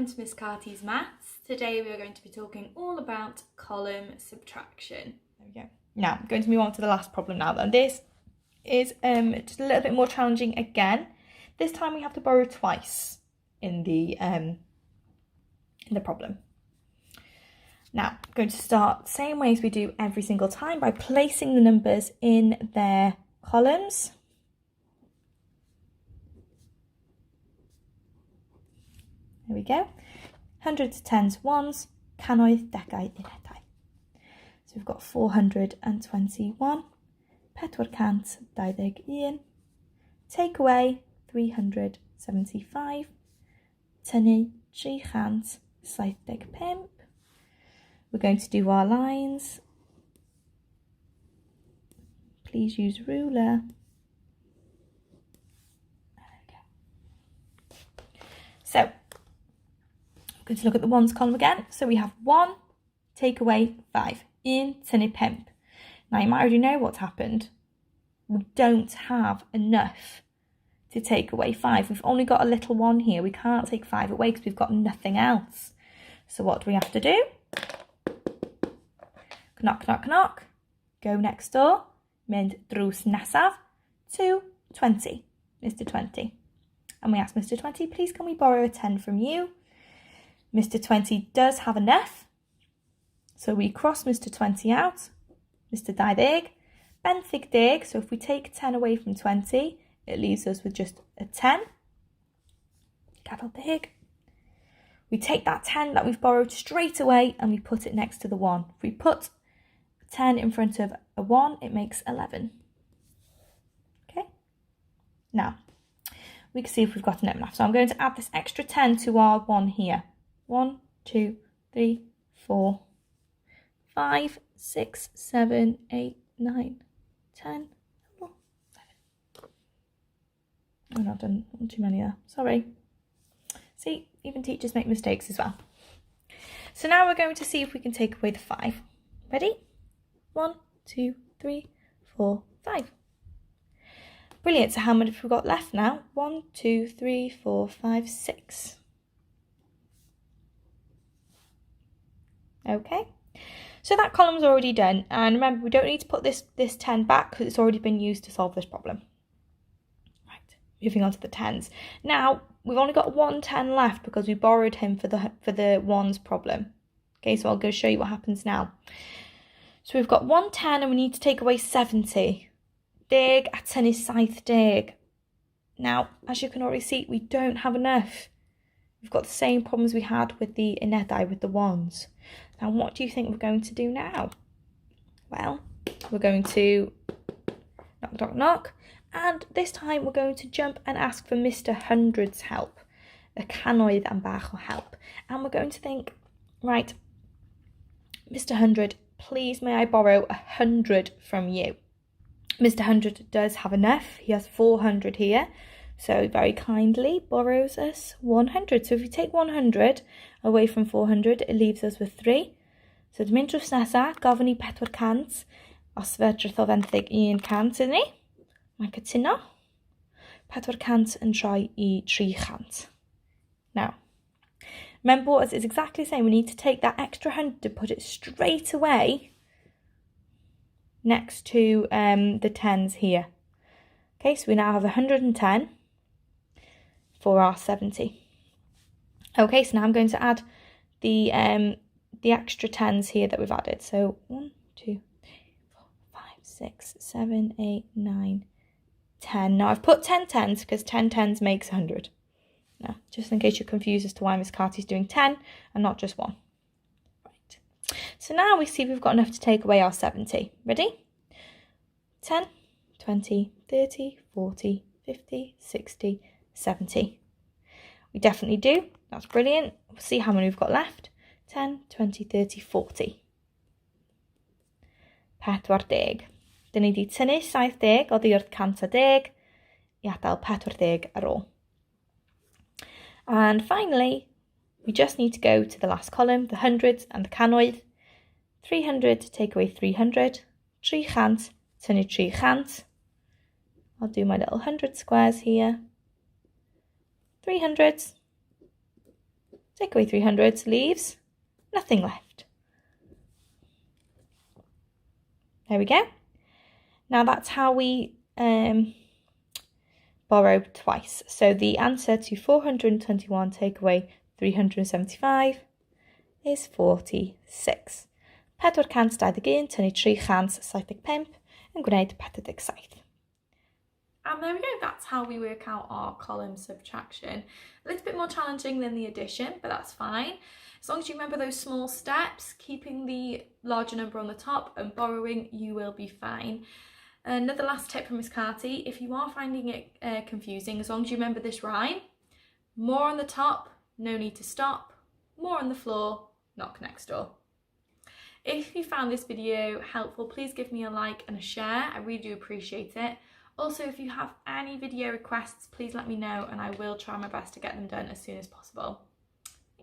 welcome to Miss Carty's Maths. Today we are going to be talking all about column subtraction. There we go. Now, I'm going to move on to the last problem now. And this is just a little bit more challenging again. This time we have to borrow twice in the problem. Now, I'm going to start the same way as we do every single time by placing the numbers in their columns. There we go. Hundreds, tens, ones, cannoedd, degau, unedau. So we've got 421, 421, take away 375, tynnu 375. We're going to do our lines. Please use ruler. There we go. So, I'm going to look at the ones column again. So we have 1, take away 5. In tynnu 5. Now you might already know what's happened. We don't have enough to take away 5. We've only got a little 1 here. We can't take 5 away because we've got nothing else. So what do we have to do? Knock, knock, knock. Go next door. Mynd drws nesaf to 20. Mr. 20. And we ask Mr. 20, please can we borrow a 10 from you? Mr. 20 does have enough. So we cross Mr. 20 out. Mr. 20, benthyg deg. So if we take 10 away from 20, it leaves us with just a 10. Gadael deg. We take that 10 that we've borrowed straight away and we put it next to the 1. If we put 10 in front of a 1, it makes 11. Okay. Now, we can see if we've got enough. So I'm going to add this extra 10 to our 1 here. 1, 2, 3, 4, 5, 6, 7, 8, 9, 10, 11. I've not done too many there. Sorry. See, even teachers make mistakes as well. So now we're going to see if we can take away the 5. Ready? 1, 2, 3, 4, 5. Brilliant. So how many have we got left now? 1, 2, 3, 4, 5, 6. Okay. So that column's already done. And remember, we don't need to put this 10 back because it's already been used to solve this problem. Right. Moving on to the 10s. Now, we've only got 1 10 left because we borrowed him for the ones problem. Okay, so I'll go show you what happens now. So we've got 1 10 and we need to take away 70. Deg a tynnu 70. Now, as you can already see, we don't have enough. We've got the same problems we had with the unedau, with the ones. Now, what do you think we're going to do now? Well, we're going to knock, knock, knock. And this time we're going to jump and ask for Mr. 100's help. Y cannoedd am bach o help. And we're going to think, right, Mr. 100, please may I borrow 100 from you? Mr. 100 does have enough. He has 400 here. So very kindly borrows us 100. So if we take 100 away from 400, it leaves us with 3. So dim mynd drws nesaf, gofyn ni 400, os fedrith o 21 ydy ni. Mae'n cytuno. 400 yn troi I 300. Now, remember what it's exactly the same. We need to take that extra 100, put it straight away next to the 10s here. Okay, so we now have 110 for our 70. Okay, so now I'm going to add the extra 10s here that we've added. So 1, 2, 3, 4, 5, 6, 7, 8, 9, 10. Now I've put 10 10s because 10 10s makes 100. Now, just in case you're confused as to why Miss Carty's doing 10 and not just 1. Right. So now we see we've got enough to take away our 70. Ready? 10, 20, 30, 40, 50, 60, 70. We definitely do. That's brilliant. We'll see how many we've got left. 10, 20, 30, 40. 40. Dyn ni di tynnu 70 oddi wrth 110 I adael 40 ar ôl. And finally, we just need to go to the last column, the hundreds and the cannoedd. 300 take away 300. 300 tynnu 300. I'll do my little 100 squares here. 300s Take away 300 leaves nothing left. There we go. Now that's how we borrow twice. So the answer to 421 take away 375 is 46. 423 chans 75 yn gwneud 47. And there we go, that's how we work out our column subtraction. A little bit more challenging than the addition, but that's fine. As long as you remember those small steps, keeping the larger number on the top and borrowing, you will be fine. Another last tip from Miss Carty, if you are finding it confusing, as long as you remember this rhyme, more on the top, no need to stop, more on the floor, knock next door. If you found this video helpful, please give me a like and a share, I really do appreciate it. Also, if you have any video requests, please let me know and I will try my best to get them done as soon as possible.